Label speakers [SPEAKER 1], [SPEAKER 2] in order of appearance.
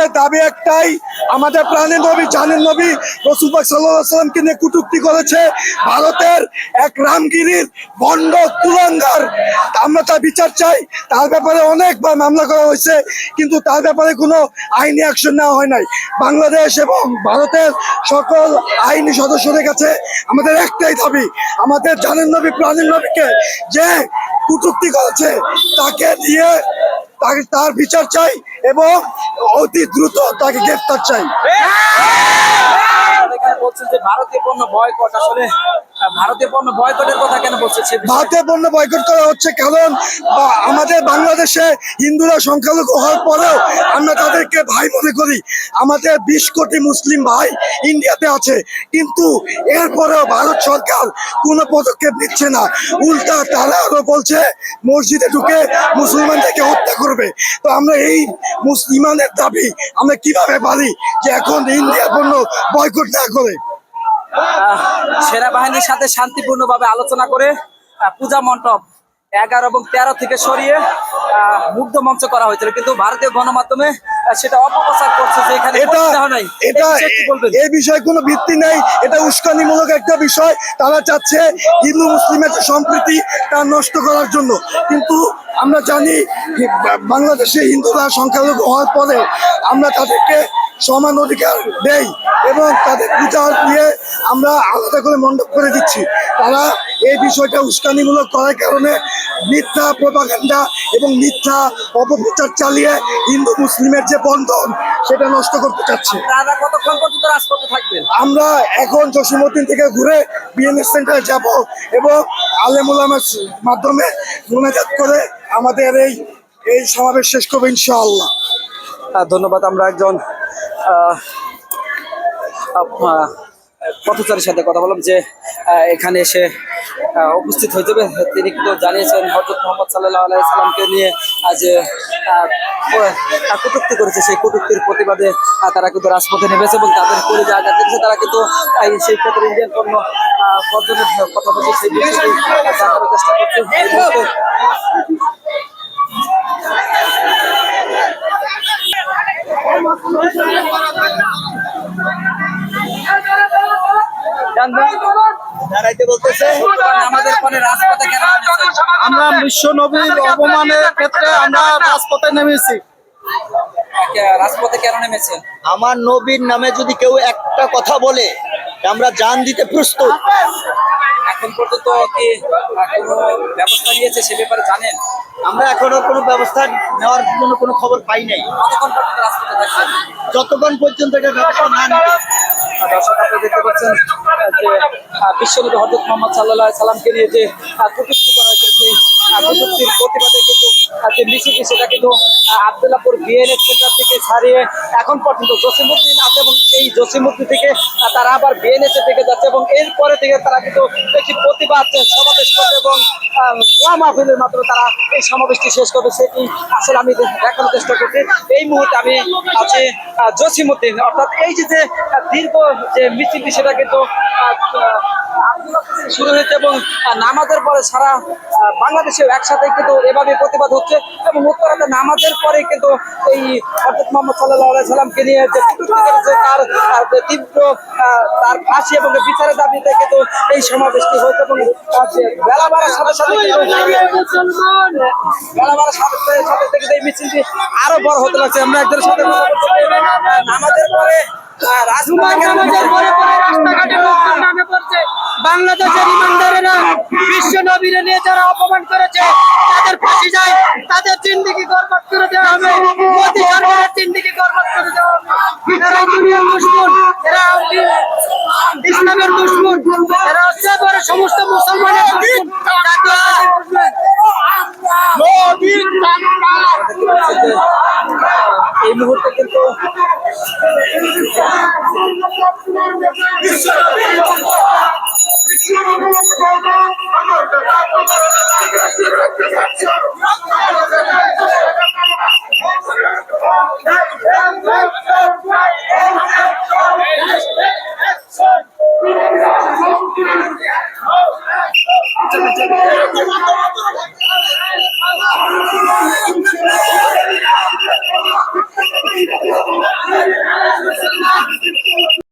[SPEAKER 1] আমাদের দাবি একটাই, আমাদের প্রাণের নবী জানের নবী রাসূল পাক সাল্লাল্লাহু আলাইহি সাল্লামকে নিয়ে কটূক্তি করেছে ভারতের এক রামগিরির ভণ্ড কুলাঙ্গার। আমরা তার বিচার চাই। তার ব্যাপারে অনেকবার মামলা করা হয়েছে, কিন্তু তার ব্যাপারে কোনো আইনি অ্যাকশন নেওয়া হয় নাই। বাংলাদেশ এবং ভারতের সকল আইনি সদস্যদের কাছে আমাদের একটাই দাবি, আমাদের জানের নবী প্রাণের নবীকে যে কটূক্তি করেছে তাকে দিয়ে তার বিচার চাই এবং অতি দ্রুত তাকে গ্রেফতার চাই।
[SPEAKER 2] বলছেন যে ভারতীয় পণ্য বয়কট, আসলে ভারতীয় পণ্য বয়কটের কথা কেন বলছে?
[SPEAKER 1] ভারতীয় পণ্য বয়কট করা হচ্ছে কারণ আমাদের বাংলাদেশে হিন্দুরা সংখ্যালঘু হওয়ার পরেও আমরা তাদেরকে ভাই মনে করি। আমাদের 20 কোটি মুসলিম ভাই ইন্ডিয়াতে আছে, কিন্তু এরপরেও ভারত সরকার কোনো পদক্ষেপ নিচ্ছে না। উল্টা তারা আরো বলছে মসজিদে ঢুকে মুসলমানদেরকে হত্যা করবে। তো আমরা এই মুসলিমানের দাবি আমরা কিভাবে পারি যে এখন ইন্ডিয়ার পণ্য বয়কট না করে?
[SPEAKER 2] সেনাবাহিনীর সাথে শান্তিপূর্ণভাবে আলোচনা করে পূজা মণ্ডপ 11 এবং 13 থেকে সরিয়ে মুগ্ধ মঞ্চ করা হয়েছিল, কিন্তু ভারতীয় গণমাধ্যমে সেটা অপপ্রচার করছে যে এখানে
[SPEAKER 1] এই বিষয়ে কোনো ভিত্তি নেই। এটা উস্কানিমূলক একটা বিষয়। তারা চাচ্ছে হিন্দু মুসলিমের সম্প্রীতি তা নষ্ট করার জন্য, কিন্তু আমরা জানি বাংলাদেশে হিন্দুরা সংখ্যালঘু হওয়ার পরে আমরা তাদেরকে সমান অধিকার দেই এবং তাদের পূজা দিয়ে আমরা আলাদা করে মণ্ডপ করে দিচ্ছি। তারা এই বিষয়টা উস্কানিমূলক করার কারণে মিথ্যা প্রপাগান্ডা এবং মিথ্যা অপপ্রচার চালিয়ে হিন্দু মুসলিমের যে বন্ধন সেটা নষ্ট করতে চাচ্ছে।
[SPEAKER 2] কতক্ষণ পর্যন্ত রাজপথে থাকবেন?
[SPEAKER 1] আমরা এখন জসিমউদ্দিন থেকে ঘুরে বিএনএস সেন্টারে যাব এবং আলেম ওলামার মাধ্যমে মোনাজাত করে আমাদের এই সমাবেশ শেষ করবো ইনশাআল্লাহ।
[SPEAKER 2] ধন্যবাদ। আমরা একজন পথচারীর সাথে কথা বললাম যে এখানে এসে উপস্থিত হয়ে যাবে। তিনি কিন্তু জানিয়েছেন হযরত মুহাম্মদ সাল্লাল্লাহু আলাইহি সাল্লামকে নিয়ে যে কটূক্তি করেছে, সেই কটূক্তির প্রতিবাদে তারা কিন্তু রাজপথে নেমেছে এবং তাদের করে যে আঘাত দিয়েছে তারা কিন্তু সেই ক্ষেত্রে ইন্ডিয়ান পণ্য বর্জনের কথা বলছে, সেই বিষয়টি জানানোর চেষ্টা করছে।
[SPEAKER 3] আমরা বিশ্ব নবীর অপমানের ক্ষেত্রে আমরা রাজপথে নেমেছি।
[SPEAKER 2] রাজপথে কেন নেমেছেন?
[SPEAKER 3] আমার নবীর নামে যদি কেউ একটা কথা বলে আমরা জান দিতে প্রস্তুত।
[SPEAKER 2] এখন পর্যন্ত কি কোনো ব্যবস্থা নিয়েছে সে ব্যাপারে জানেন?
[SPEAKER 3] আমরা এখনো কোনো ব্যবস্থা নেওয়ার জন্য কোনো খবর পাই নাই।
[SPEAKER 2] কতক্ষণ পর্যন্ত রাজপথে থাকবেন?
[SPEAKER 3] যতক্ষণ পর্যন্ত এটা ব্যবস্থা না নেবে।
[SPEAKER 2] দর্শক, আপনারা দেখতে পাচ্ছেন যে বিশ্বনবী হযরত মুহাম্মদ সাল্লাল্লাহু আলাইহি সাল্লামকে নিয়ে যে কটূক্তি করা হয়েছে, সেই কটূক্তির প্রতিবাদে কিন্তু যে মিছিলটি সেটা কিন্তু আব্দুল্লাহপুর বিএনএস সেন্টার থেকে ছাড়িয়ে এখন পর্যন্ত জসিমউদ্দিন আছে এবং এই জসিমউদ্দিন থেকে তারা আবার বিএনএস এর দিকে যাচ্ছে এবং এরপরে থেকে তারা কিন্তু একটি প্রতিবাদ সমাবেশ করবে এবং দোয়া মাহফিলের মাধ্যমে তারা এই সমাবেশটি শেষ করবে। সেটি আসলে আমি দেখানোর চেষ্টা করছি। এই মুহূর্তে আমি আছি জসিমউদ্দিন, অর্থাৎ এই যে দীর্ঘ যে মিছিলটি সেটা কিন্তু শুরু হয়েছে এবং নামাজের পরে সারা বাংলাদেশে একসাথে কিন্তু এভাবে প্রতিবাদ হচ্ছে এবং উত্তরাতে নামাজের পরে কিন্তু এই হযরত মুহাম্মদ সাল্লাল্লাহু আলাইহি সাল্লামকে নিয়ে যে কটূক্তি করেছে তার তীব্র তার ফাঁসি এবং বিচারের দাবিতে কিন্তু এই সমাবেশটি হয়েছে এবং বেলা বাড়ার সাথে সাথে কিন্তু এই মিছিলটি আরো বড় হতে লাগছে। আমরা একজনের সাথে নামাজের পরে
[SPEAKER 4] বাংলাদেশের ইমানদারেরা বিশ্ব নবীরে নিয়ে যারা অপমান করেছে তাদের ফাঁসি যায়, তাদের জিন্দেগি বরবাদ করে দেওয়া হবে, মোদী সরকারের জিন্দেগি বরবাদ করে দেওয়া হবে। এরা দুনিয়ার দুশমন, এরা ইসলামের দুশমন, এরা হচ্ছে বড় সমস্ত মুসলমানের
[SPEAKER 2] এই মুহূর্তে কিন্তু
[SPEAKER 4] Hey!